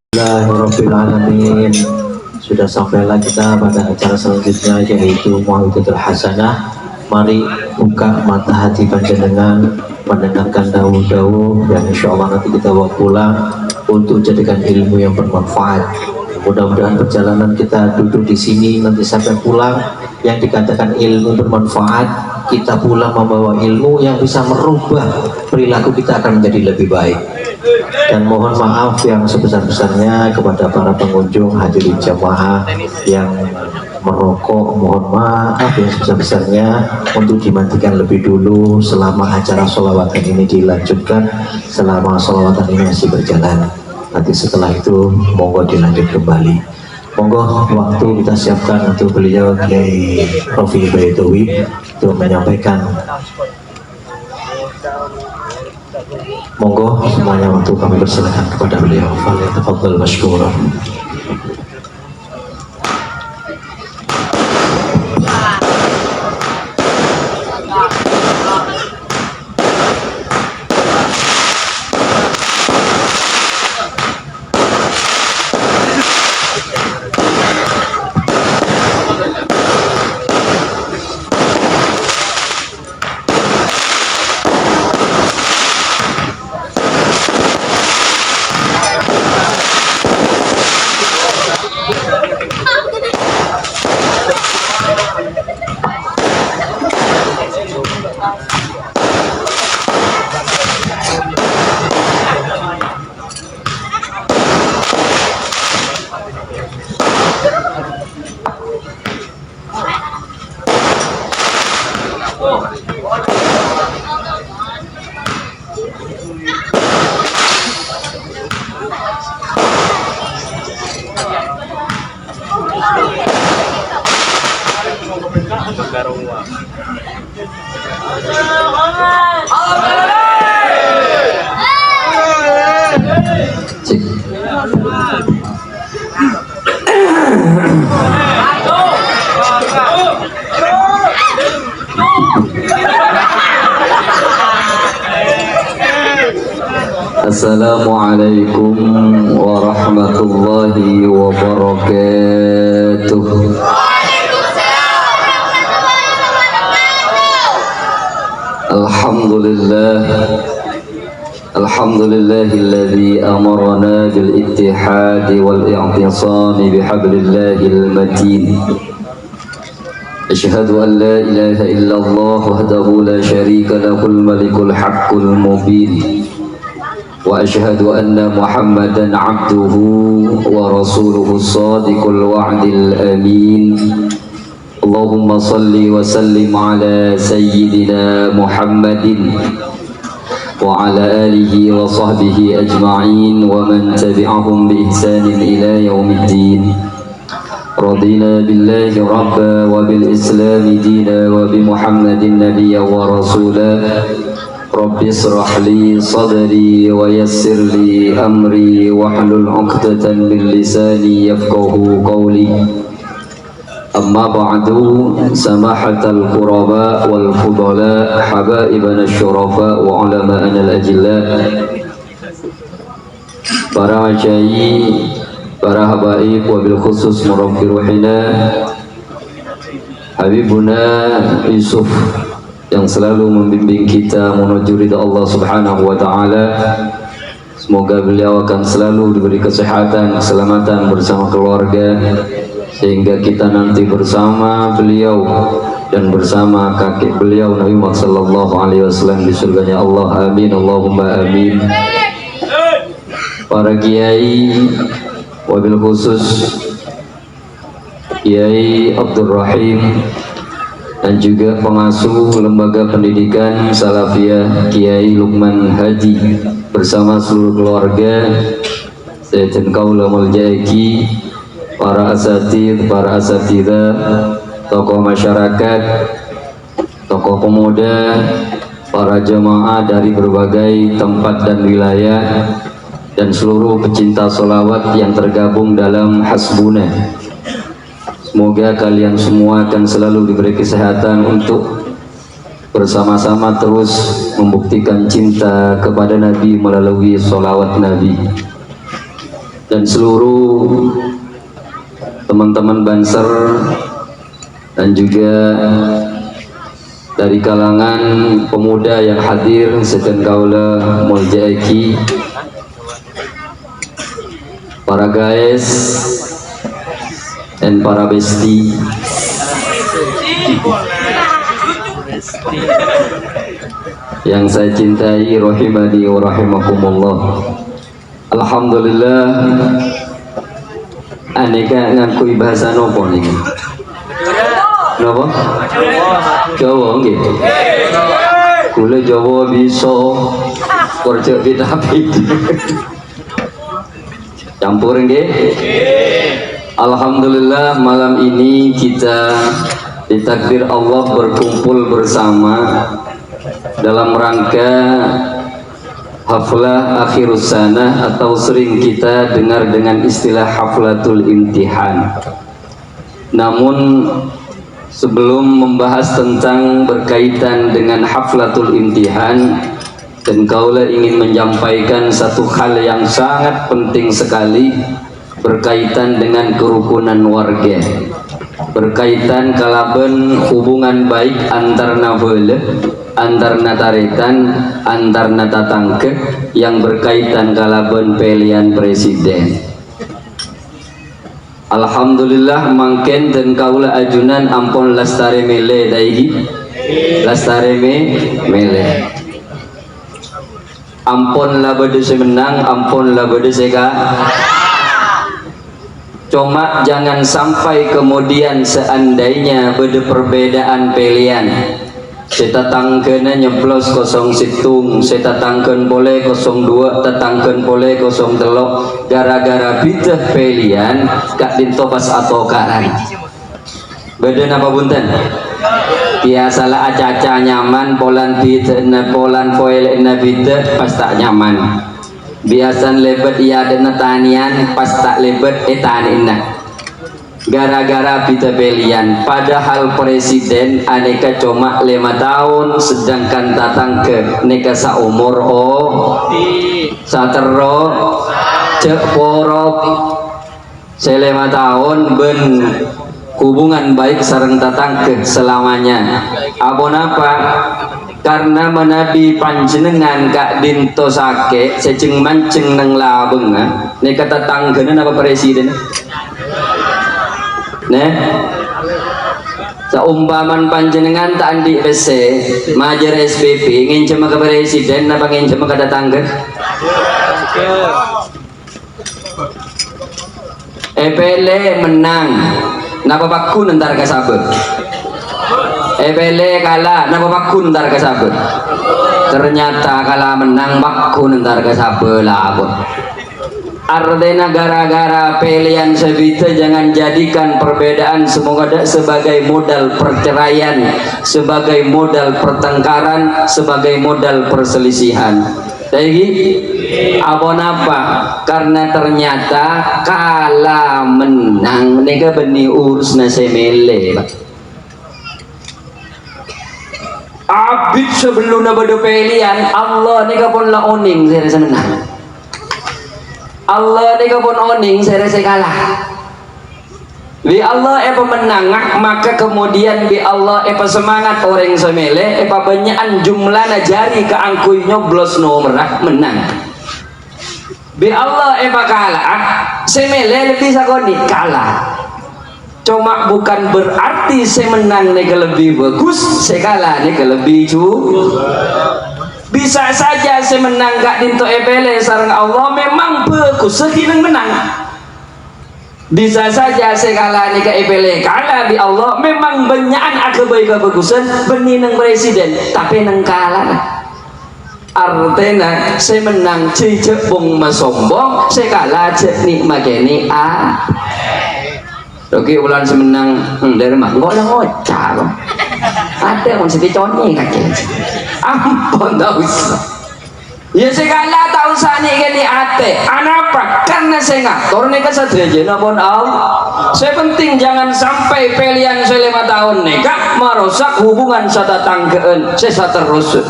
Bismillahirrahmanirrahim. Sudah sampailah kita pada acara selanjutnya, yaitu Mau'izatul Hasanah. Mari buka mata hati panjenengan, mendengarkan dawuh-dawuh yang insya Allah nanti kita bawa pulang untuk jadikan ilmu yang bermanfaat. Mudah-mudahan perjalanan kita duduk di sini nanti sampai pulang yang dikatakan ilmu bermanfaat, kita pulang membawa ilmu yang bisa merubah perilaku kita akan menjadi lebih baik. Dan mohon maaf yang sebesar-besarnya kepada para pengunjung hadirin jamaah yang merokok, mohon maaf yang sebesar-besarnya untuk dimatikan lebih dulu selama acara sholawatan ini dilanjutkan, selama sholawatan ini masih berjalan. Nanti setelah itu monggo dilanjut kembali. Monggo waktu kita siapkan untuk beliau Kiai Rofi Baidowi untuk menyampaikan. Monggo semuanya waktu kami persilakan kepada beliau. Falyatafadhal mashkuran. Assalamualaikum warahmatullahi wabarakatuh. Alhamdulillahilladzi amarna bil ittihadi wal i'tisami bihablillahil matin. Asyhadu an la ilaha illallah wahdahu la syarika lahul malikul haqqul mubin. Wa asyhadu anna Muhammadan abduhu wa rasuluhu shadiqul wa'dil amin. Allahumma salli wa sallim ala sayyidina Muhammadin wa ala alihi wa sahbihi ajma'in wa man tabi'ahum bi ihsanin ila yaumiddin. Radina billahi rabba wa bil islami dina wa bi Muhammadin nabiyya wa rasula. Rabbi israh li sadri wa yassir li amri wahlul 'uqdatan min lisani yafqahu qawli. Amma ba'du, samahatal quraba wal fudala habaibana syurafa wa ulama'ana al-ajilla. Para masyayikh, para habaib wabil khusus murabbi ruhina Habibuna Yusuf yang selalu membimbing kita menuju ridha Allah Subhanahu wa taala. Semoga beliau akan selalu diberi kesehatan, keselamatan bersama keluarga sehingga kita nanti bersama beliau dan bersama kakek beliau Nabi Muhammad sallallahu alaihi wasallam di surganya Allah. Amin Allahumma amin. Para kiai wabil khusus Kiai Abdul Rahim dan juga pengasuh lembaga pendidikan Salafiyah Kiai Lukman Haji bersama seluruh keluarga, Sayyidin Kaula Muljaiki, para asatidz, para asatidzah, tokoh masyarakat, tokoh pemuda, para jemaah dari berbagai tempat dan wilayah, dan seluruh pecinta sholawat yang tergabung dalam Hasbuna. Semoga kalian semua akan selalu diberi kesehatan untuk bersama-sama terus membuktikan cinta kepada Nabi melalui sholawat Nabi. dan seluruh teman-teman Banser dan juga dari kalangan pemuda yang hadir sejen kaula muljaiki, para guys dan para besti yang saya cintai, rahimani wa rahimakumullah. Alhamdulillah, aneka ngakui bahasa nopo niki. Nopo? Jawa nggih. Kula Jawa bisa, kerja tapi campur nggih. Alhamdulillah, malam ini kita ditakdir Allah berkumpul bersama dalam rangka haflah akhirus sanah, atau sering kita dengar dengan istilah haflatul imtihan. Namun sebelum membahas tentang berkaitan dengan haflatul imtihan, dan kaula ingin menyampaikan satu hal yang sangat penting sekali berkaitan dengan kerukunan warga, berkaitan kalaben hubungan baik antar nabeule, antar nataretan, antar natatangke, yang berkaitan kalaben pilihan presiden. Alhamdulillah, mangken dan kaula ajunan ampun lastare mele daihi, lastare mele, ampun labade semenang, ampun labade seka. Cuma jangan sampai kemudian seandainya beda perbedaan pilihan, saya tatangkena nyeplos 01, saya tatangken boleh 02, tatangken boleh 03, gara-gara beda pilihan kak dintobas atau karan beda napa bunten biasalah acaca nyaman polan beda polan foil beda pas tak nyaman. Biasan lebet iya dena tanian pas tak lebet etaninna gara-gara pita pilihan, padahal presiden aneka cuma 5 tahun sedangkan datang ke neka saumur satero cek porok 5 tahun ben hubungan baik sareng datang ke selamanya. Abon apa? Karena menabi panjenengan kak dinto sake seceng manceng nang labeng ne kata tanggenan apa presiden ne saumpaman panjenengan tak andi PC majer SPP ngincem ke presiden apa ngincem ke tanggen EPL menang napa bakku ntar kasabut EPL kalah napa bakku ntar kasabut ternyata kalah menang bakku ntar kasabut lah abot. Artinya gara-gara pilihan sebita jangan jadikan perbedaan semoga sebagai modal perceraian, sebagai modal pertengkaran, sebagai modal perselisihan. Jadi abon apa? Karena ternyata kalah menang nega beni urus nasemele. Abid sebelum nabado pilihan Allah nega pun la oning saya menang. Allah nega pun oning saya kalah. Bi Allah pemenang maka kemudian bi Allah semangat orang semele banyakan jumlah jari keangkui nyoblos nomor menang. Bi Allah kalah semele lebih sakoni kalah. Cuma bukan berarti saya menang nega lebih bagus, saya kalah nega lebih bisa saja saya menang gak dinto EPL sarang Allah memang bagus sedinang menang. Bisa saja saya kalah nih ke EPL kalah di Allah memang banyakan kebaikan bagusan beninang presiden tapi neng kalah. Artinya saya menang cicek bong masombong saya kalah cek nikmakeni Oke ulan semenang dari mah nggak ada ngocah ada yang mesti coni kaki ampun tak usah ya segala tak usah nih gini ate anapa karena saya ngatur nih kesadaran napun Allah saya penting jangan sampai pilihan saya 5 tahun nikah merusak hubungan saya terus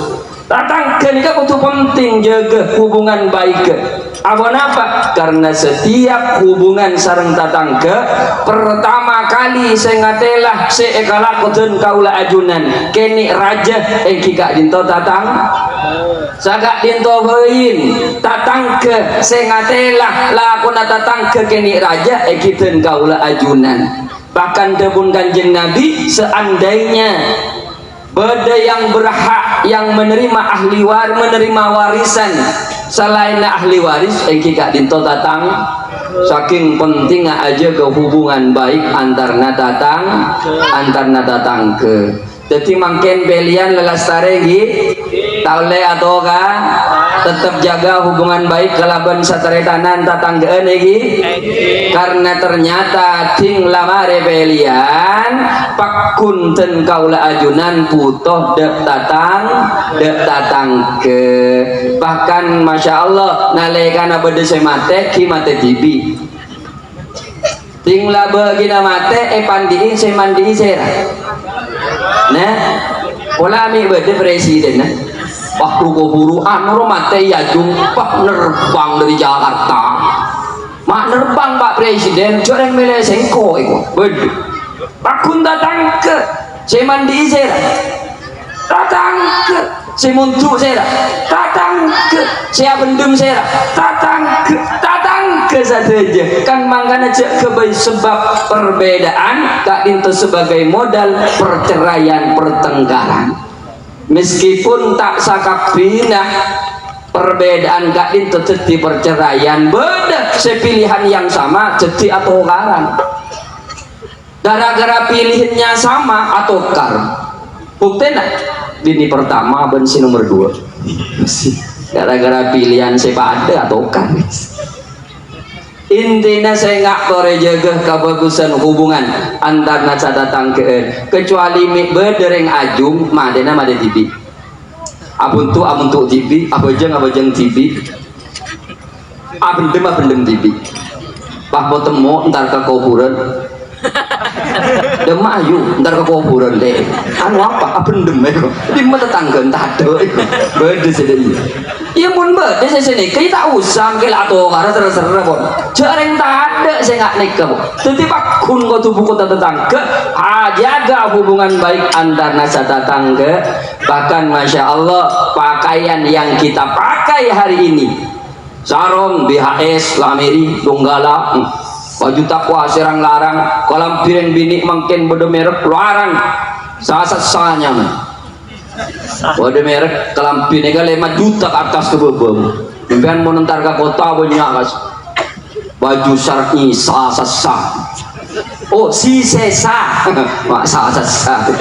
datang ke nikah itu penting jaga hubungan baik Apa? Karena setiap hubungan sareng tatangga pertama kali saya ngatelah saya ekalakoten kaula ajunan kini raja kika dinto tatang sagak dinto bein tatangga saya ngatelah lakuna tatangga kini raja ekiten kaula ajunan. Bahkan debun Kanjeng Nabi seandainya beda yang berhak yang menerima menerima warisan selain ahli waris kika dinto tatang saking pentingnya aja ke hubungan baik antarna tatang ke jadi makin pilihan lelastare taule atau tetap jaga hubungan baik kalaban sataretanan tatanggaan karena ternyata ting lamare pilihan pakunten kaula ajunan putoh dek tatang ke bahkan masya Allah nalekana bede semate ki mate tibi ting laba gina mate pandiin semandiin sera nah pola mi bede presiden nah waktu keburuan mate ya jumpa nerbang dari Jakarta mak nerbang Pak Presiden joreng milih sengko itu bede pakun datang ke semandiin sera datang ke semuntu sera datang ke siapa bendung sera datang ke saja kan mangkana cek kebaik sebab perbedaan kak itu sebagai modal perceraian pertengkaran meskipun tak sakak pindah perbedaan kak itu jadi perceraian beda sepilihan yang sama jadi atau karang gara-gara pilihannya sama atau kar bukti nak bini pertama bensin nomor 2 gara-gara pilihan siapa ada atau kan intinya saya nggak boleh jaga kebagusan hubungan antar nasa datang kecuali berdereng ajung madena made TV abuntu TV abajeng TV abendem TV bah temu ntar ke kuburan demak ayu ntar ke kuburan deh anu apa abendem itu di mata tangga entah ada beda sedih iya pun beda saya sini kita usah kela atau karena terserah pun jarang tak ada saya nggak nikah jadi pakun kau tubuh kota tetangga jaga hubungan baik antar nasa tetangga bahkan masya Allah pakaian yang kita pakai hari ini sarung BHS Lameri Donggala baju takwa serang larang kolam piring bini makin beda merek larang sasanya beda merek kolam piring kan 5 juta ke atas ke bawah impian mau nentar ke kota banyak baju syar'i sasa oh si sesa mak sasa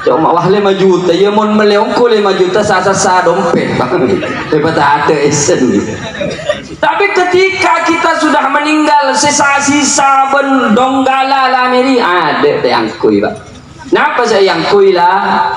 cuma wah 5 juta ya mau meleongko 5 juta sasa dompet daripada ada esen tapi ketika kita sudah meninggal sisa-sisa bendonggala lamiri ada yang kui pak kenapa saya yang kui lah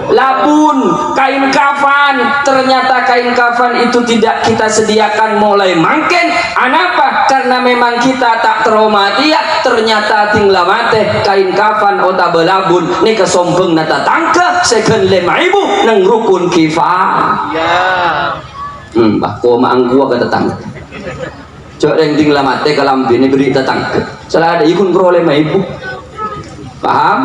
labun kain kafan ternyata kain kafan itu tidak kita sediakan mulai makin kenapa karena memang kita tak traumatia ternyata tinggal mate kain kafan ota belabun ini kesombong nata tangka second 5.000 neng rukun kifah bah koma angkua ke tetangga cok yang tinggal mate kalam bini beri tetangga salah ada ikun peroleh 5.000 paham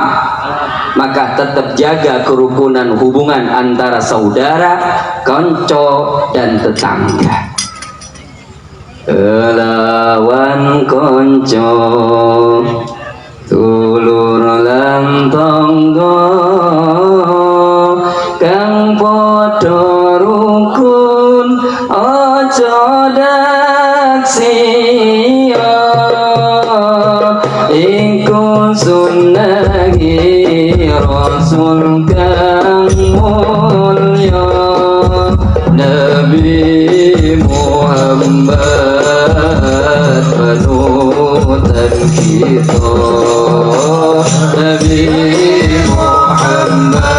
maka tetap jaga kerukunan hubungan antara saudara konco dan tetangga lawan konco tulur lan tangga kang padha rukun aja daksia iku sunnahi rasul kang mulya Nabi Muhammad panutan kita Nabi Muhammad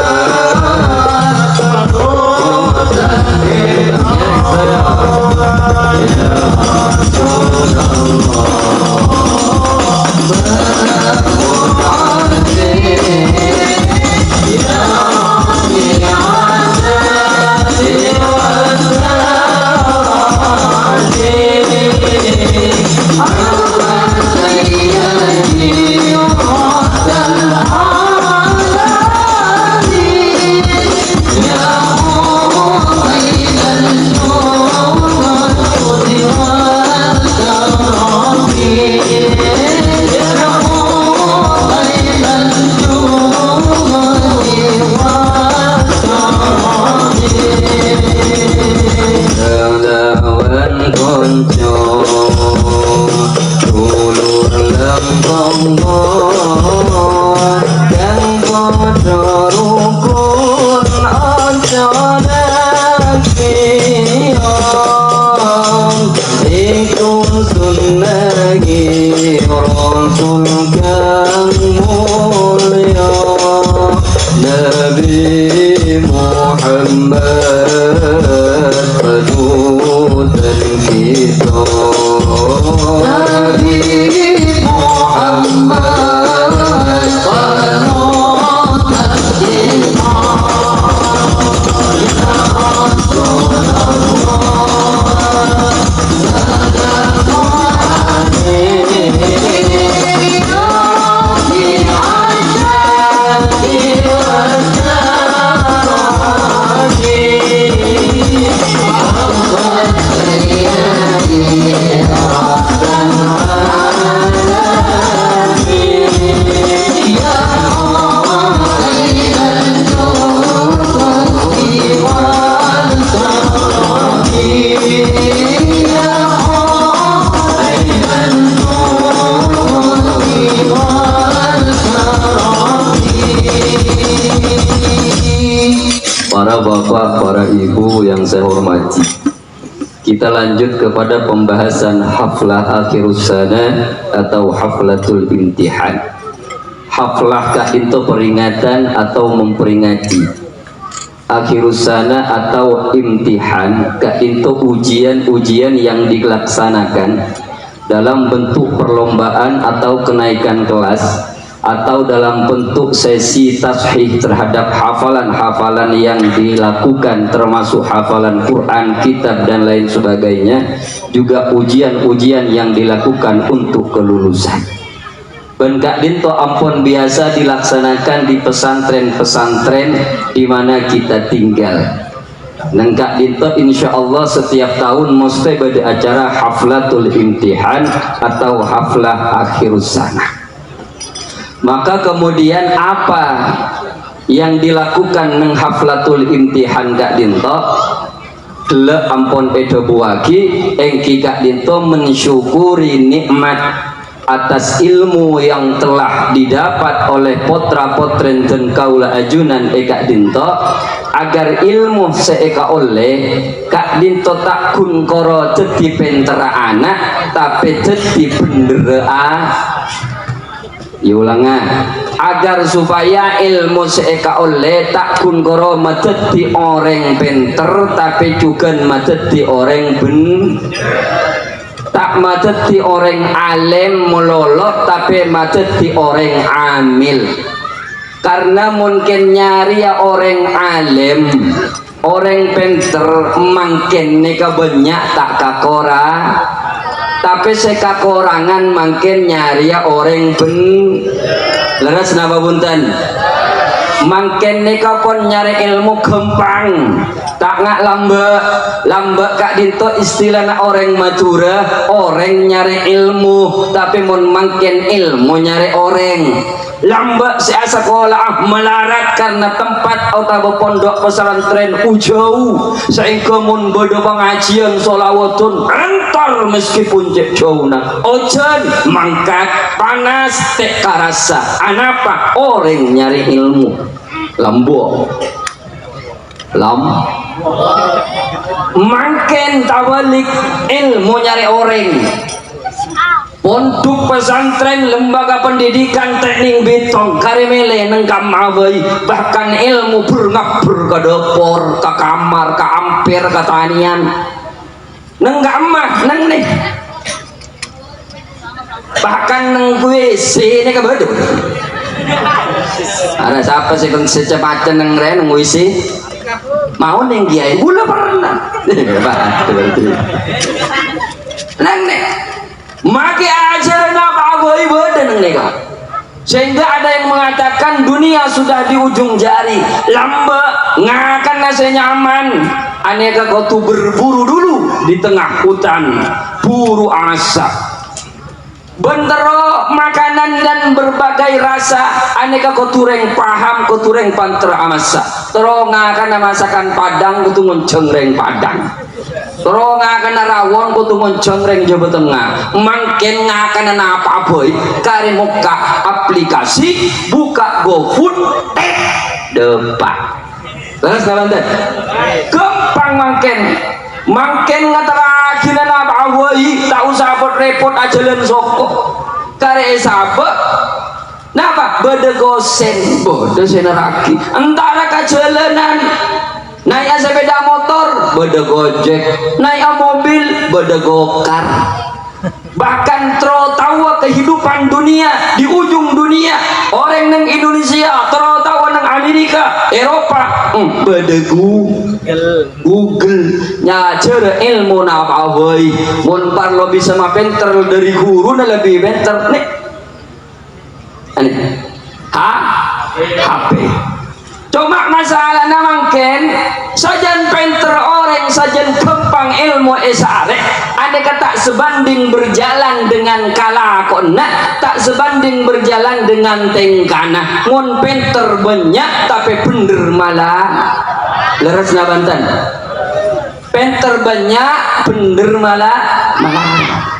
Para bapak, para ibu yang saya hormati, kita lanjut kepada pembahasan haflah akhirus sana atau haflatul imtihan. Haflah kah itu peringatan atau memperingati, akhirus sana atau imtihan kah itu ujian-ujian yang dilaksanakan dalam bentuk perlombaan atau kenaikan kelas, atau dalam bentuk sesi tashih terhadap hafalan-hafalan yang dilakukan, termasuk hafalan Quran, kitab dan lain sebagainya, juga ujian-ujian yang dilakukan untuk kelulusan. Bengkak dinto ampun biasa dilaksanakan di pesantren-pesantren di mana kita tinggal. Nengkak dinto insya Allah setiap tahun mesti ada acara haflatul imtihan atau haflah akhirus sana. Maka kemudian apa yang dilakukan neng haflatul imtihan Kak Dinto? Le ampun edo buagi engki Kak Dinto mensyukuri nikmat atas ilmu yang telah didapat oleh potra-potren dan kaula ajunan Kak Dinto, agar ilmu seeka oleh Kak Dinto tak kun koro jadi pentera anak tapi jadi bendera. Yulangan agar supaya ilmu seeka oleh tak kun koro madet di orang pinter tapi juga madet di orang tak madet di orang alim melolot tapi madet di orang amil. Karena mungkin nyari ya orang alim, orang pinter makin neka banyak tak kakora, tapi sekakorangan makin nyari ya orang leres napa bunten makin neka pun nyari ilmu gampang tak ngak lambek Kak Dinto istilahnya orang Madura, orang nyari ilmu tapi mun makin ilmu nyari orang lambek saya sekolah melarat karena tempat atau pondok pesantren jauh sehingga mun bodo pengajian sholawatun antar meskipun jauh nah ojen mangkat panas tek karasa anapa orang nyari ilmu lambo makin tawalik ilmu nyari orang. Pondok pesantren lembaga pendidikan teknik betong karimele nengkam awai bahkan ilmu berngabur ke dapur ke kamar ke ampir ke tanian nenggak mah neng nih bahkan neng WC ini ke bodoh ada siapa sih kan secepatnya neng WC mau neng kiai gula pernah nang nek make ajaran apa boy badan neng sehingga ada yang mengatakan dunia sudah di ujung jari lamba ngakan nasi nyaman aneka kau tuh berburu dulu di tengah hutan buru asap bentero makanan dan berbagai rasa aneka kau tureng paham kau tureng pantra amasa terong ngakan masakan padang kau tuh mencengreng padang terong akan rawon kutu mencongreng Jawa Tengah mangken ngakan apa boy kari muka aplikasi buka GoFood depak terus kawan gampang mangken ngatarakin apa boy tak usah repot aja len soko kari sabak napa beda gosen bodoh senaraki antara kejalanan naik sepeda motor beda gojek naik mobil beda gokar bahkan tahu kehidupan dunia di ujung dunia orang neng Indonesia tahu neng Amerika Eropa beda Google nyacer ilmu napa boy mun parlo bisa mah pinter dari guru na lebih pinter nih HP cuma masalah namangken sajan pinter orang sajan kempang ilmu esare ada kata sebanding berjalan dengan kalakonna tak sebanding berjalan dengan tengkana mun pinter banyak tapi bener malah leres na Banten pinter banyak bener malah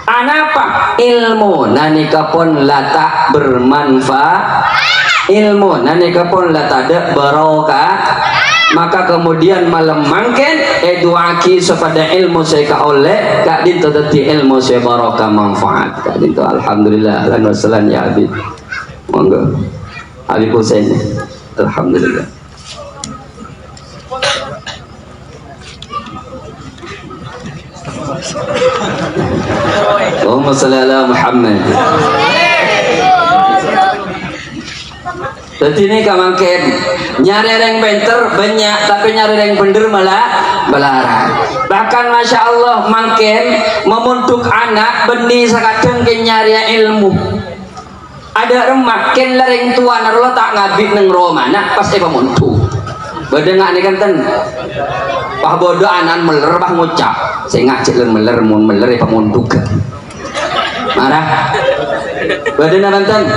anapa ilmu nanika pun latak bermanfaat ilmu nanika pun latada barokah maka kemudian malam mangken eduaki kepada ilmu saya ka oleh kak dinto tadi ilmu saya barokah manfaat kak dinto alhamdulillah lan wassalam ya abi monggo Habib Husain alhamdulillah Allahumma shalli ala Muhammad. Jadi ini kamangken nyari yang pinter banyak tapi nyari yang bener malah belarang. Bahkan masya Allah mangken memuntuk anak benih sakadeng ke nyari ilmu. Ada remah ken lereng tua naruh tak ngabit neng romana pas pemuntuk. Badengan nih kan ten. Pah bodoh anan meler pah ngucap. Saya ngajak meler mun meler pemuntuk. Marah. Badengan ten.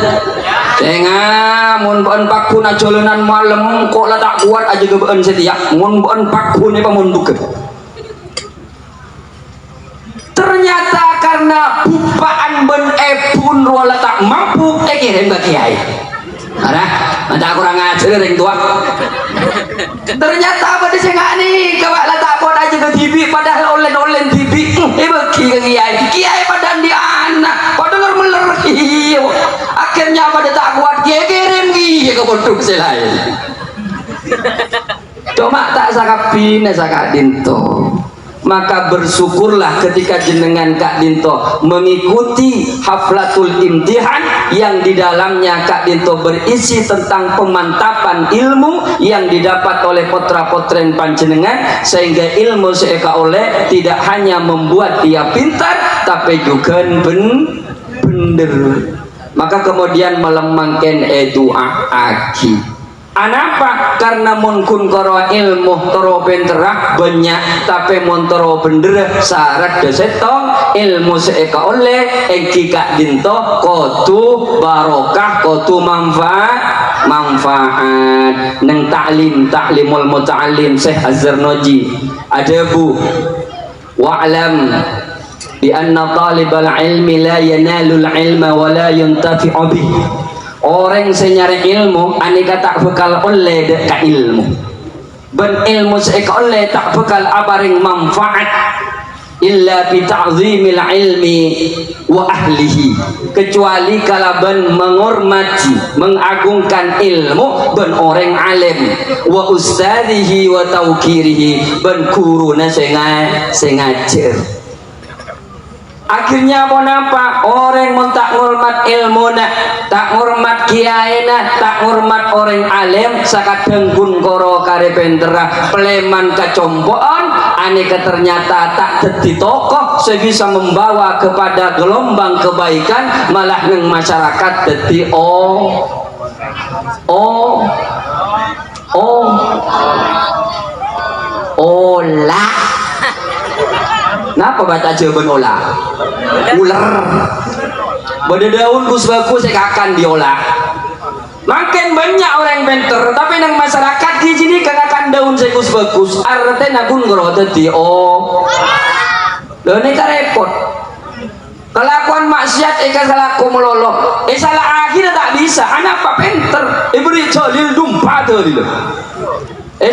Tengah mun beun pakun ajolonan malam kok lah tak kuat aja gebeun setia mun beun pakun apa munduk ternyata karena bupaan ben epun rola tak mampu kirim ke kiai ada mata kurang ajar ring tua ternyata apa disengak nih kawak lah tak kuat aja ke TV padahal olen TV bagi ke kiai padahal di anak padahal meler akhirnya pada tak kuat kirim ke produk selain cuma tak sakapin sakak dinto maka bersyukurlah ketika jenengan Kak Dinto mengikuti haflatul imtihan yang di dalamnya Kak Dinto berisi tentang pemantapan ilmu yang didapat oleh putra-putren panjenengan sehingga ilmu seeka oleh tidak hanya membuat dia pintar tapi juga bener maka kemudian melemangkan doa aki anapa karena munkun karo ilmu toro benterah banyak tapi montoro bener syarat desetong ilmu seeka oleh engki Kak Dinto kotu barokah kotu manfaat neng taklimul muta'alim Syekh Az-Zarnoji ada bu wa'lam bi anna talibal ilmi la yanalul ilma wa la yuntafi'u bih orang senyari ilmu aneka tak bekal oleh deka ilmu ben ilmu seeka oleh tak bekal abaring manfaat illa bi ta'zimil ilmi wa ahlihi kecuali kalaban menghormati mengagungkan ilmu ben orang alim wa ustadihi wa tawkirihi ben kuruna sengajer akhirnya mau nampak orang mau tak ngormat ilmu nak tak ngormat kiai nak tak ngormat orang alim sakadeng kun koro kare pentera pleman kacomboan aneka ternyata tak jadi tokoh sebisa membawa kepada gelombang kebaikan, malah neng masyarakat jadi olah. Napa baca jawaban olah? Ular. Pada daun gus bagus saya akan diolah. Makin banyak orang pinter, tapi nang masyarakat di sini kagak daun saya gus bagus. Artinya nagun ngerotet di Lo ini kan repot. Kelakuan maksiat kelaku melolok. Salah akhirnya tak bisa. Anak apa pinter? Beri jalil dumpa tu dulu.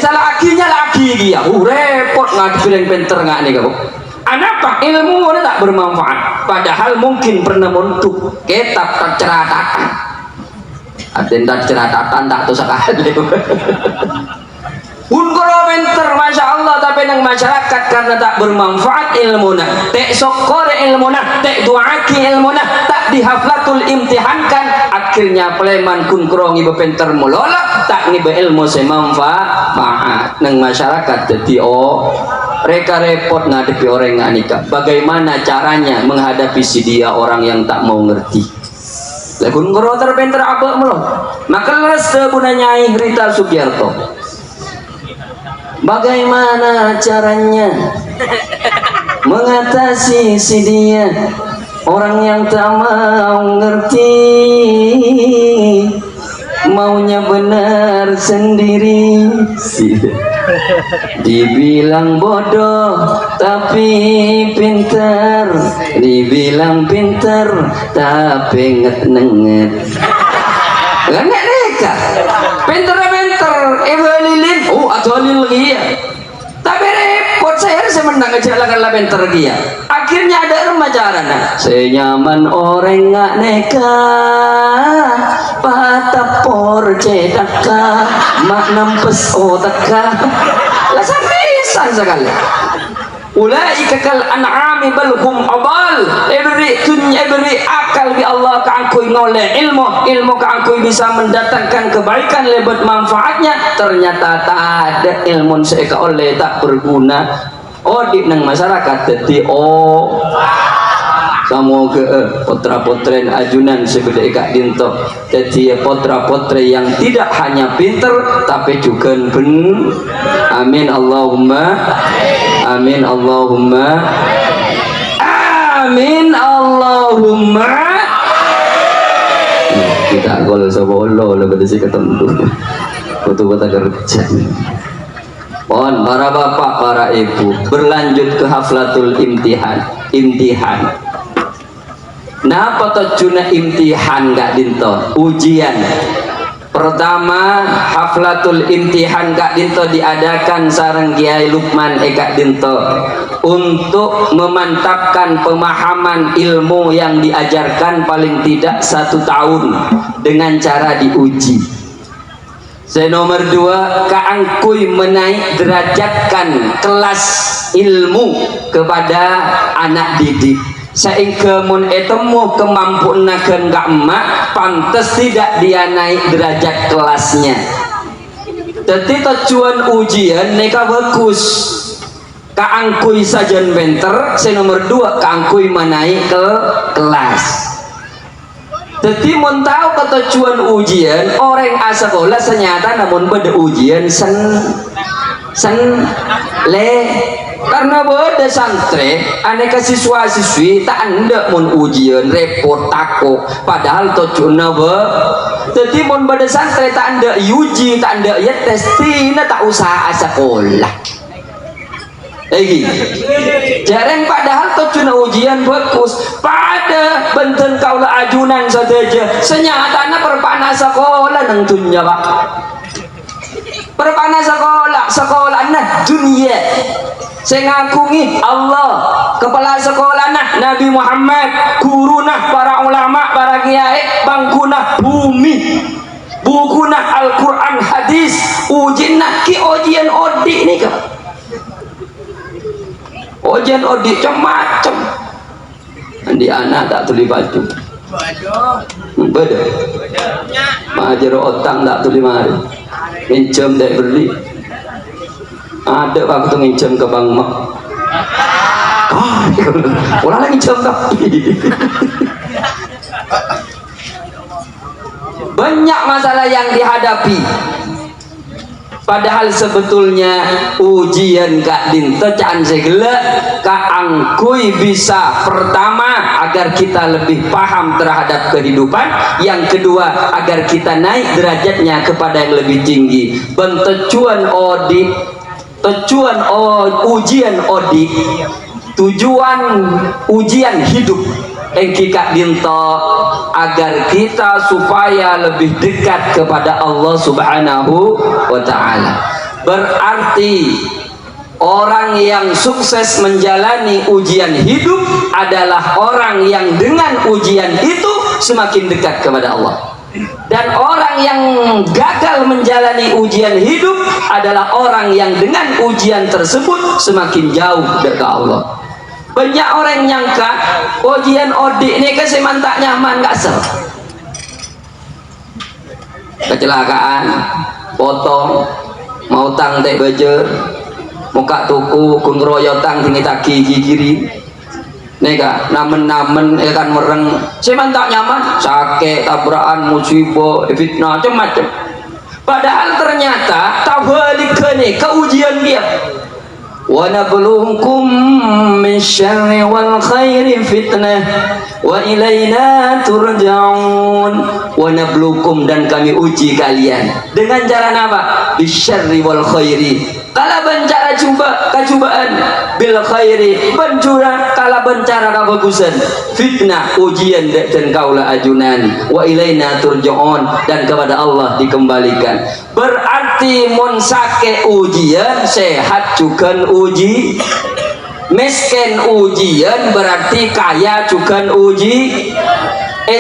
Salah akhirnya lagi dia. Repot ngadepin pinter nggak nih kamu. Anapa ilmu tak bermanfaat, padahal mungkin pernah untuk kitab tak ceratatan, tak ceratatan tak tuh sekali. Kalau pinter, masya Allah, tapi nang masyarakat karena tak bermanfaat ilmuna, tak sokor ilmuna, tak duaki ilmuna, tak dihaflatul imtihankan, akhirnya peleman kun krong ibu pinter mulolak, tak ngibe ilmu semanfaat nang masyarakat jadi mereka repot ngadepi orang yang nikah. Bagaimana caranya menghadapi si dia orang yang tak mau ngerti? Lagun ngeroter pinter apa melon? Maka leres guna Nyai Rita Sugiarto. Bagaimana caranya mengatasi si dia orang yang tak mau ngerti, maunya benar sendiri. Dibilang bodoh tapi pinter, dibilang pinter tapi nget-nenget. Enggak neka pinter ibu lilin atau lil lagi ya, tapi repot saya harus menang aja lah pinter dia. Akhirnya ada remaja senyaman orang nggak neka patapor cedaka mak nampes otaka lah seriusan sekali. Ulaika kal an'ami bal hum adall. Beri akal bi Allah kaangkui ngoleh ilmu kaangkui bisa mendatangkan kebaikan lebat manfaatnya, ternyata tak ada ilmu seeka oleh tak berguna. Di nang masyarakat jadi semoga putra-putren ajunan sebeda Kak Dinto jadi putra-putri yang tidak hanya pinter tapi juga amin Allahumma amin Allahumma amin Allahumma. Kita gol sabolo lebih sih ketemu foto-foto kerja. Mohon para bapak, para ibu berlanjut ke haflatul imtihan. Napa tojuna imtihan Kak Dinto? Ujian. Pertama haflatul imtihan Kak Dinto diadakan sareng Kiai Lukman Kak Dinto untuk memantapkan pemahaman ilmu yang diajarkan paling tidak 1 tahun dengan cara diuji. Nomor 2, kaangkui menaik derajatkan kelas ilmu kepada anak didik. Sehingga mun etemu kemampuan gak emak pantas tidak dia naik derajat kelasnya. Jadi tujuan ujian neka bagus. Kaangkui sajan pinter. Nomor 2 kaangkui menaik ke kelas. Jadi mun tahu ketujuan ujian orang sekolah senyata namun pada ujian karena pada santri aneka siswa-siswi tak anda mun ujian repot takut padahal tujuan jadi mun pada santri tak anda uji tak anda ya testina tak usah sekolah lagi jarang padahal tujuan ujian bagus pada benten kaulah ajunan saja senyatanya perpana sekolah nang dunia pak perpana sekolah nah dunia saya ngakungi Allah kepala sekolah nah Nabi Muhammad guru nah para ulama para kiai bangkuna bumi buku nah Al-Quran hadis ujian nah ki ujian odi nih kak ujian odi macam di anak tak tuli baju beda majer otak tak tuli mari pinjam tak beli ada waktu nginjem ke Bang Mak. Orang lagi nginjem tapi banyak masalah yang dihadapi, padahal sebetulnya ujian Kak Dinto caan segala kaangkui bisa pertama agar kita lebih paham terhadap kehidupan, yang kedua agar kita naik derajatnya kepada yang lebih tinggi. Bentujuan audit, ujian audit, tujuan ujian hidup engki Kak Dinto agar kita supaya lebih dekat kepada Allah Subhanahu wa ta'ala. Berarti orang yang sukses menjalani ujian hidup adalah orang yang dengan ujian itu semakin dekat kepada Allah. Dan orang yang gagal menjalani ujian hidup adalah orang yang dengan ujian tersebut semakin jauh dekat Allah. Banyak orang nyangka ujian odik ini kasih mantak nyaman gak ser, kecelakaan, potong, mau tang tek bejer, muka tuku kun royotang tinggi taki kiri, nega namen kan mereng, si mantak nyaman, sakit, tabrakan, musibah, fitnah, macam-macam. Padahal ternyata tabalik ke ujian dia. Wa nabluukum min syarri wal khairi fitnah wa ilaina turja'un. Wa nabluukum, dan kami uji kalian dengan cara apa? Bisyarri wal khairi, kala bencara cobaan, bil khairi bencura, kala bencara kebagusan, fitnah ujian dan kaula ajunan, wa ilaina turja'un, dan kepada Allah dikembalikan. Berarti mun sake ujian, sehat juga uji, miskin ujian, berarti kaya juga uji,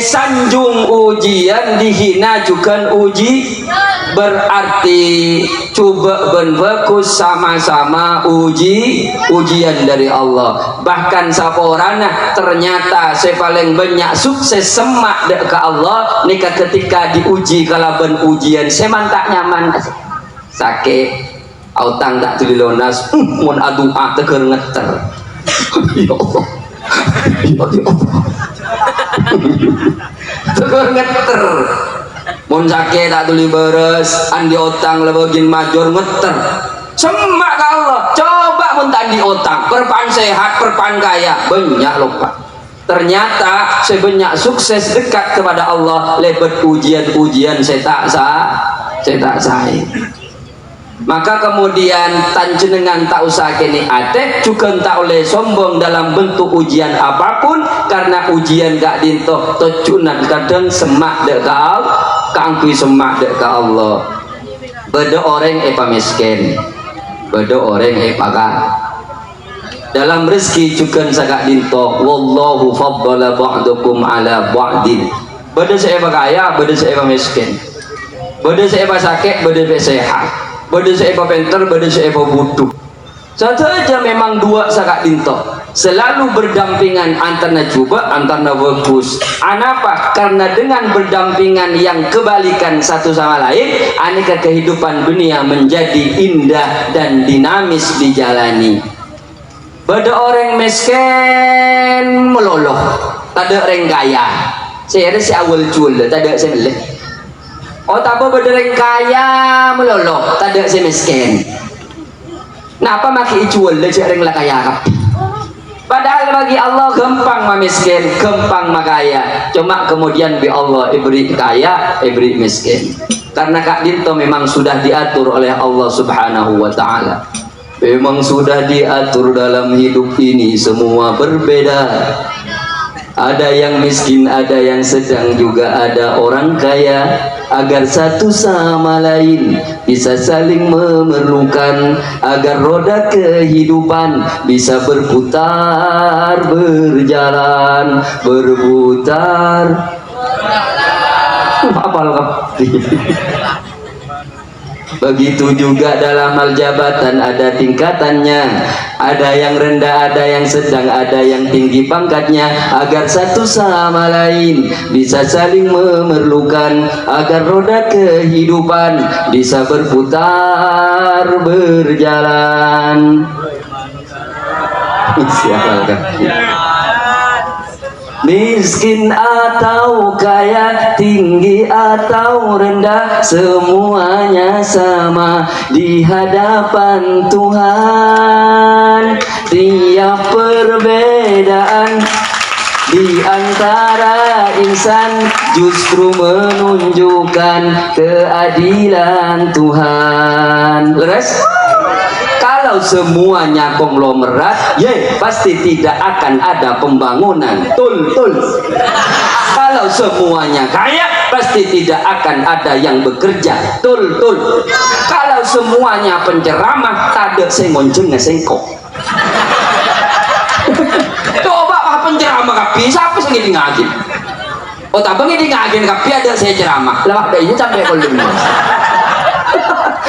sanjung ujian, dihina juga uji. Berarti coba berfokus sama-sama ujian dari Allah. Bahkan saporana ternyata saya paling banyak sukses semak dek ke Allah nika ketika diuji kalaban ujian saya mantak nyaman sakit autang tak tulilonas mun adua teger ngeter. Ya Allah, ya Allah, teger ngeter. Mun sakit tak tuli beres, andi otang lebogin major ngeter. Semak ke Allah, coba mun tak andi otang, perpan sehat, perpan kaya, banyak lupa. Ternyata saya banyak sukses dekat kepada Allah lewat ujian-ujian saya tak sah. Maka kemudian tanjenengan tak usah kini atek juga tak oleh sombong dalam bentuk ujian apapun, karena ujian gak dinto tocunan kadang semak dek kau kangkui semak dek ke Allah. Beda orang miskin, beda orang pakai. Dalam rezeki juga sagak dinto wallahu faddala ba'dukum ala ba'din. Beda saya kaya, beda saya miskin, beda saya sakit, beda saya sehat, beda saya pintar, beda saya butuh. Saja memang dua sagak dinto selalu berdampingan antara coba antara bagus. Anapa? Karena dengan berdampingan yang kebalikan satu sama lain, aneka kehidupan dunia menjadi indah dan dinamis dijalani. Beda orang miskin meloloh, tak ada orang kaya. Saya ada si awal jual, tak ada saya melek. Oh tak apa, beda orang kaya meloloh, tak ada saya miskin. Kenapa maki jual le orang lah kaya kapi? Padahal bagi Allah gampang miskin, gampang makaya. Cuma kemudian bi Allah ibri kaya, ibri miskin. Karena Kak Dinto memang sudah diatur oleh Allah Subhanahu wa ta'ala. Memang sudah diatur dalam hidup ini semua berbeda. Ada yang miskin, ada yang sedang, juga ada orang kaya. Agar satu sama lain bisa saling memerlukan, agar roda kehidupan bisa berputar, berjalan, berputar. Apal Begitu juga dalam hal jabatan ada tingkatannya, ada yang rendah, ada yang sedang, ada yang tinggi pangkatnya, agar satu sama lain bisa saling memerlukan, agar roda kehidupan bisa berputar berjalan. Miskin atau kaya, tinggi atau rendah, semuanya sama di hadapan Tuhan. Tiap perbedaan di antara insan justru menunjukkan keadilan Tuhan. Leres? Kalau semuanya konglomerat, pasti tidak akan ada pembangunan. Tul. Kalau semuanya kaya, pasti tidak akan ada yang bekerja. Tul. Kalau semuanya penceramah, tak ada sengonceng sengkok. Coba penceramah kapi, siapa sing ngaji? Oh, tak bengi ngaji kapi ada saya ceramah. Lah ada ini sampai kolom.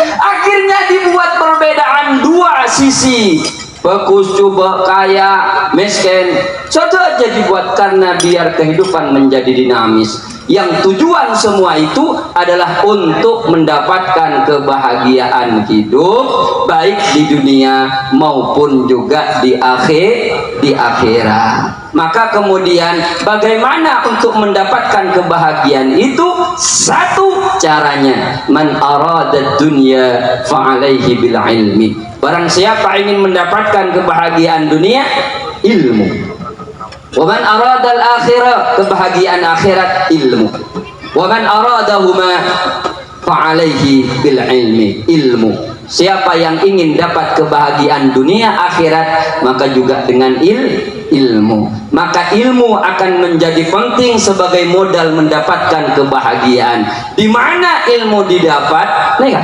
Akhirnya dibuat perbedaan dua sisi, bagus coba kaya miskin, saja aja dibuat karena biar kehidupan menjadi dinamis. Yang tujuan semua itu adalah untuk mendapatkan kebahagiaan hidup baik di dunia maupun juga di akhirat. Maka kemudian bagaimana untuk mendapatkan kebahagiaan itu? Satu caranya, man arada dunya fa'alaihi bil ilmi. Barang siapa ingin mendapatkan kebahagiaan dunia, ilmu. Wa man arada al akhirah, kebahagiaan akhirat, ilmu. Wa man aradahuma fa'alaihi bil ilmi, ilmu. Siapa yang ingin dapat kebahagiaan dunia akhirat, maka juga dengan ilmu. Maka ilmu akan menjadi penting sebagai modal mendapatkan kebahagiaan. Di mana ilmu didapat? Nih,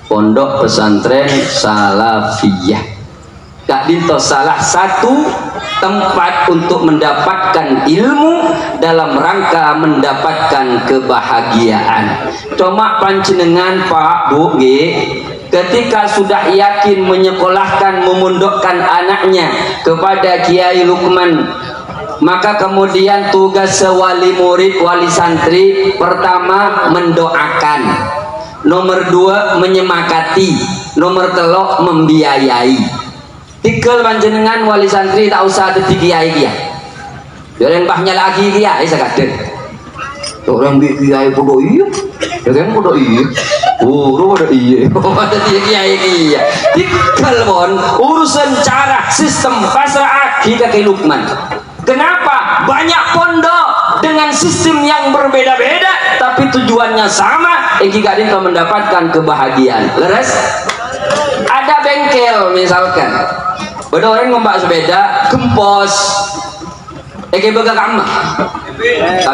Pondok Pesantren Salafiyah. Kak Dinto salah satu tempat untuk mendapatkan ilmu dalam rangka mendapatkan kebahagiaan. Cuma panjenengan Pak Bu G, ketika sudah yakin menyekolahkan, memondokkan anaknya kepada Kiai Lukman, maka kemudian tugas sewali murid, wali santri, pertama mendoakan, nomor dua menyemakati, nomor telok membiayai. Tikel panjenengan wali santri tak usah ada kiai dia. Jangan pahnya lagi kiai sekaden. Orang kiai podo iya. Jangan podo iya. Podo iya. Ada kiai dia. Tikel bon urusan cara sistem pasrah kita ke Lukman. Kenapa? Banyak pondok dengan sistem yang berbeda-beda tapi tujuannya sama, gak dinto mendapatkan kebahagiaan. Leres? Ada bengkel misalkan. Ada orang membak sepeda, gempos. Bega kamar.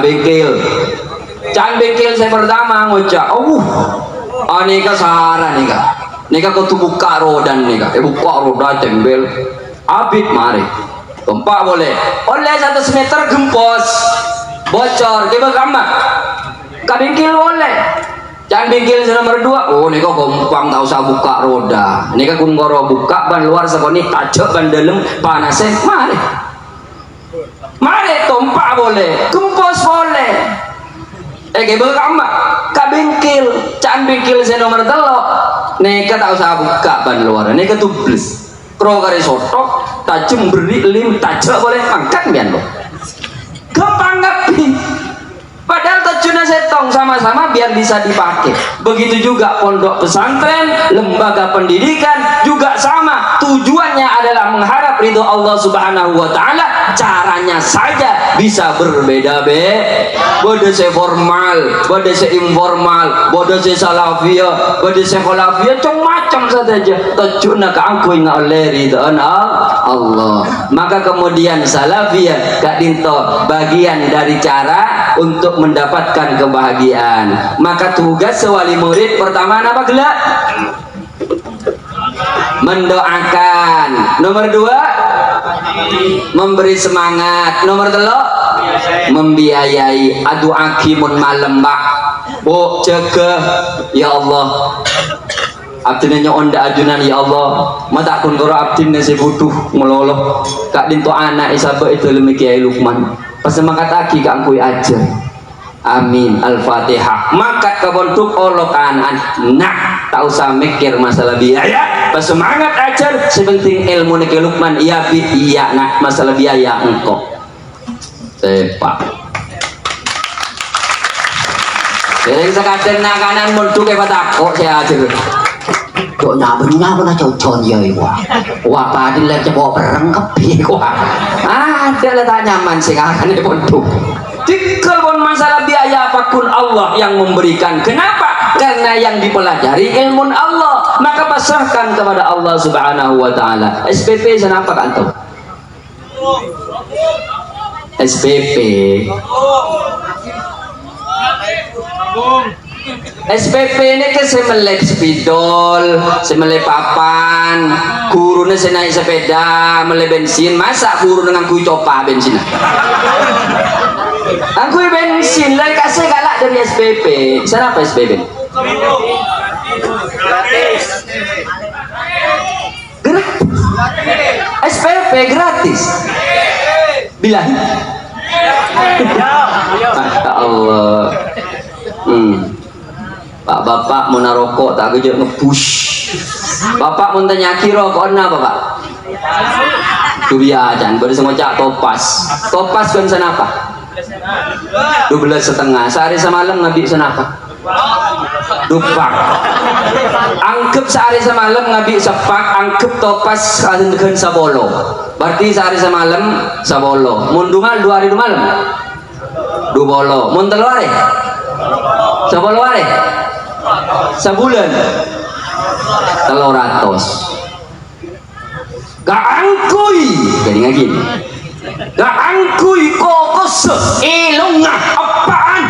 Bengkel. Jangan bengkel saya pertama ngocak. Nika saran nika. Nika kau buka roda nika. Buka roda tembel. Abit mari. Gempa boleh. Oleh 100 meter gempos. Bocor. Bega kamar. Bengkel boleh. Jangan bengkel nomor 2. Nika gampang tak usah buka roda. Nika kunggoro buka ban luar sekoni tajak ban dalam panasnya. Mari tompak boleh, gempos boleh. Berkama ka bengkel, jangan bengkel nomor 3. Nika tak usah buka ban luar. Nika tubles. Kro kare sotok, tajam beri lim tajak boleh angkat bian lo. Gampang ngapi. Padahal tujuannya setong sama-sama biar bisa dipakai. Begitu juga pondok pesantren, lembaga pendidikan juga sama. Tujuannya adalah mengharap ridho Allah Subhanahu wa taala. Caranya saja bisa berbeda-beda. Bode se formal, bode se informal, bode se salafiyah, bode se khalafiyah, macam saja. Tujuannya keangkuh oleh ridho Allah. Maka kemudian salafiyah Kak Dinto bagian dari cara untuk mendapatkan kebahagiaan. Maka tugas sewali murid pertama apa gelak? Mendoakan. Nomor 2 memberi semangat. Nomor 3 membiayai. Adu akimun malam bak. Bu jaga ya Allah abdina onda ajunan ya Allah mata kun karo abdina saya butuh meloloh kak dinto anak isabe itu lemi Kiai Lukman pas semangat aki kak kui aja amin al-fatihah mangkat kebentuk Allah kanan nah tak usah mikir masalah biaya pas semangat ajar sepenting ilmu Kiai Lukman iya bi iya nak masalah biaya engkau sepak jadi sekadang nakanan mundur ke patako saya ajar kok nyabenya pernah cocok ya ibu wah padi lek coba bareng kepi wah ada letak nyaman sih akan dibentuk jika pun masalah biaya apapun Allah yang memberikan kenapa? Karena yang dipelajari ilmu Allah maka pasrahkan kepada Allah subhanahu wa ta'ala SPP kenapa kantor? SPP SPP ini kan saya melek spidol, saya melek papan, gurunya saya naik sepeda, melek bensin, masa guru dengan kui copa bensin? Aku bensin, lah kasih galak dari SPP. Sana apa SPP? Gratis. SPP gratis. Bilang. Masya Allah. Pak bapak mau narokok tak kerja ngepush. Bapak mau tanya kira kok apa pak? Dubia ajan baru semua cak topas. Topas kan senapa? 12,5 sehari semalam ngabi senapa? Dupak. Angkep sehari semalam ngabi sepak angkep topas kan sabolo. Berarti sehari semalam sabolo. Mundungal 2 hari 2 malam. 2 bolo. Mun telu hari? Sabolo hari? Sebulan 300 gak angkui jadi ngagin gak angkui kokos ilungah apaan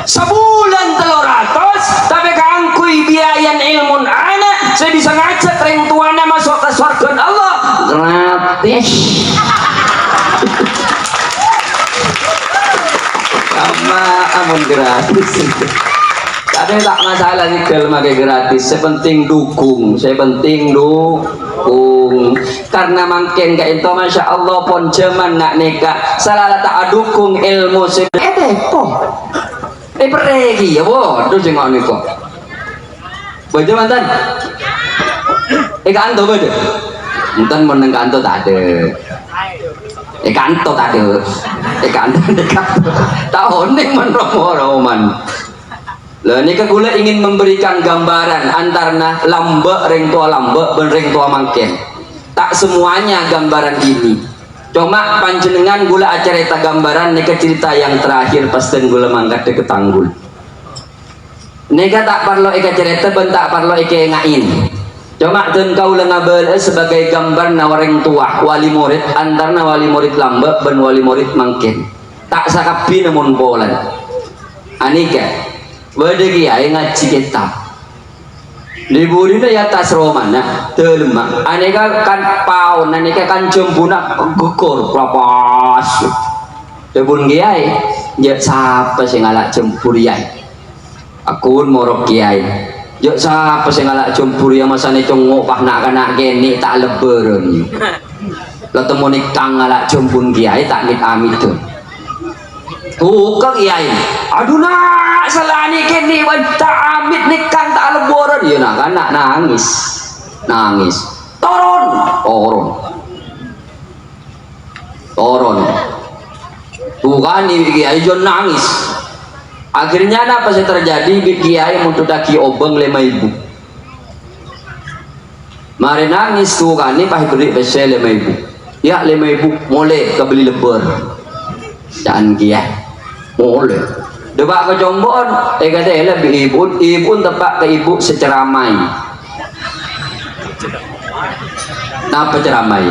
sebulan 300 tapi gak angkui biayan ilmu anak saya bisa ngajak ring tuana masuk ke surga Allah gratis sama amun gratis tapi tak masalah nih kalau pakai gratis sepenting dukung karena makin kayak itu Masya Allah pun zaman nak nikah salah tak dukung ilmu tepo pergi ya bodoh jengok nih kok baca mantan kanto baca mantan meneng kanto tak ada kanto tak ada kanto tahun ini menroman lah ini kegula ingin memberikan gambaran antara lambek ring tua lambek dan ring tua mangken tak semuanya gambaran ini cuma panjenengan gula acara itu gambaran nika cerita yang terakhir pasti gula mangkat ke tanggul nika tak perlu ika cerita ben tak perlu ika ngain cuma dan kau ngabel sebagai gambar nawaring tua wali murid antara wali murid lambek dan wali murid mangken tak sakapi namun bolan anika bade kiai ngaji kitab liburina ya tas romana telma aneka kan paun aneka kan jembuna gugur prapas debun kiai ya siapa sing ngalak jempur kiai aku morok kiai ya siapa sing ngalak jempur ya masane congok pah nak kana kene tak leberon la temoni kang ngalak jempun kiai tak mit amit tuh kiai aduh nak salani kini wanta amit nikah tak lebaran ya nak anak nangis toron tuh kan ini kiai jon nangis akhirnya apa sih terjadi kiai untuk daki obeng 5.000 mari nangis tuh kan ini pahit beri besel 5.000 ya 5.000 mulai kebeli lebar dan kiai boleh debak ke Jombon kata lebih ibu tepak ke ibu seceramai apa ceramai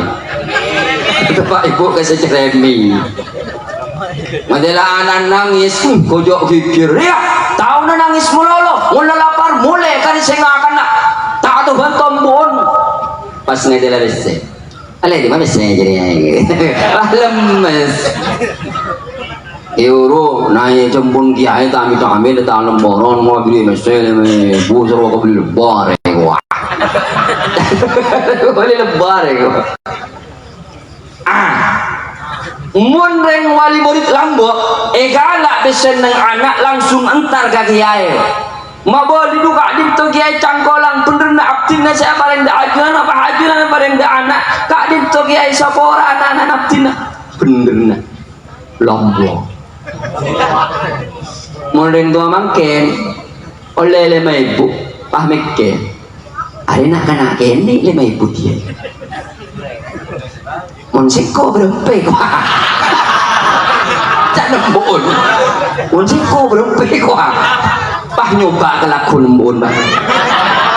tepak ibu ke seceremi madela anak nangis kojok pikir ya tahu na nangis mulolo mula lapar mulai kan saya nggak akan tak tuh bantombon pas ngedela rese ale di mana sih jadi lemes euro naik jempun kiai kami datang lembaran mau beli mesin bu suruh aku beli lebar wah beli lebar mun reng wali murid lambo galak besen nang anak langsung antar ke kiai mabol diduka dinto kiai cangkolang penderna abdina saya paling dak ajunan apa ajunan paling dak anak kak dinto kiai sapora anak-anak abdina penderna lambo mun reng tua mangken oleh 5.000 pah mekke ari nak kana kene 5.000 dia mun siko berempe kuah cak nembun mun siko berempe kuah pah nyoba kelaku nembun bah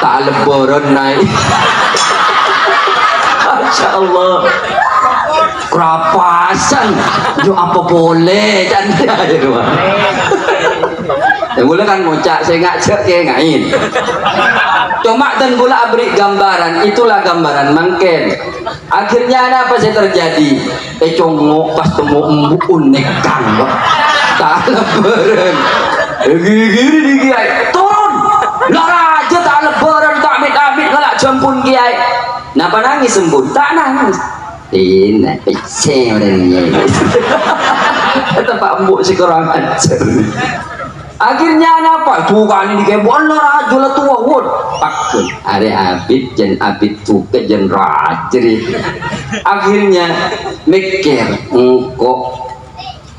tak lebaran naik Masya Allah kerapasan yo apa boleh dan ya boleh kan ngocak saya ngajak kayak ngain cuma dan pula beri gambaran itulah gambaran mangken akhirnya ada apa sih terjadi congok pas temu embun nekang tak lebaran gini kiai turun lara aja tak lebaran tak amit-amit ngelak jempun kiai napa nangis embun tak nangis ini pecah orangnya tempat embuk si kurang ajar akhirnya apa tuh kan ini kayak bola raja lah tua wud pakun ada abid jen abid tuh jen raja akhirnya mikir engkau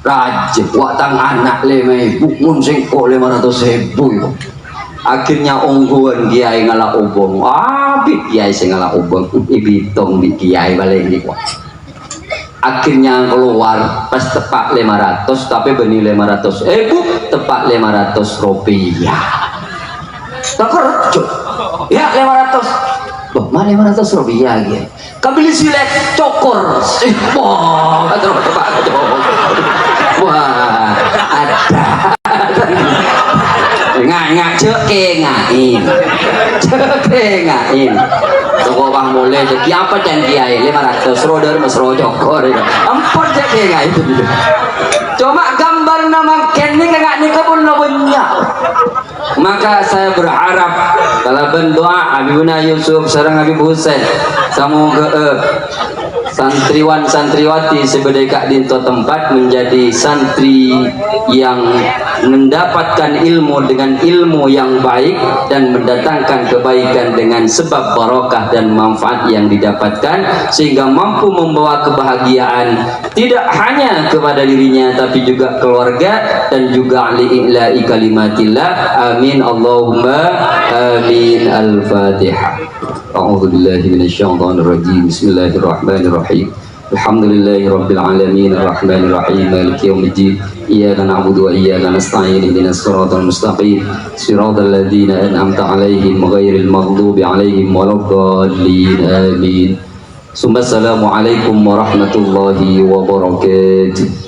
raja watang anak 5.000 mun sengkok 500.000 akhirnya ongguan kiai ngalah obong abid kiai sing ngalah obong ibitong di kiai balik di kuat akhirnya keluar pas tepak 500 tapi beni 500.000 tepak 500 rupiah tak kerja ya 500 loh mana 500 rupiah gitu kabili silet cokor wah wah ada ngak ceke ngain toko bang mulai jadi apa dan kiai 500 roder mas rojokor ampun ceke ngain cuma gambar nama kini ngak nikah pun banyak maka saya berharap kalau berdoa Habibuna Yusuf sareng Habib Husain semoga santriwan santriwati sebedeka dinto tempat menjadi santri yang mendapatkan ilmu dengan ilmu yang baik dan mendatangkan kebaikan dengan sebab barokah dan manfaat yang didapatkan sehingga mampu membawa kebahagiaan tidak hanya kepada dirinya tapi juga keluarga dan juga li'ila'i kalimatillah amin Allahumma amin al-fatihah. A'udzu billahi minasyaitonir rajim. Bismillahirrahmanirrahim. Alhamdulillahi rabbil alamin arrahmanir rahim maliki yaumiddin iyyaka na'budu wa iyyaka nasta'in ihdinas siratal mustaqim siratal ladzina an'amta 'alaihim ghairil maghdubi 'alaihim waladdallin amin. Assalamualaikum warahmatullahi wabarakatuh.